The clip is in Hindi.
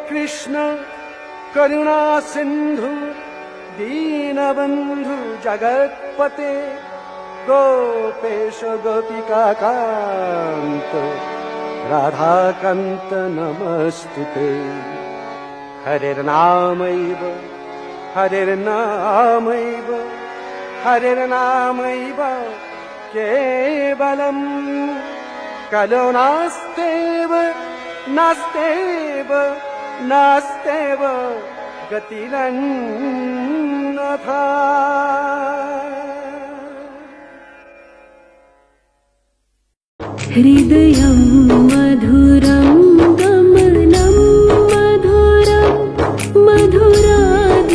कृष्ण करुणा सिंधु दीनबंधु जगत्पते गोपेश गोपिका कांत राधाकांत नमस्तुते। हरिर्नामैव हरिर्नामैव हरिर्नामैव केवलम् कलो नास्तेव नास्तेव नास्तेव गतिरन्यथा। हृदयं मधुरं गमनं मधुरं मधुराधिपते।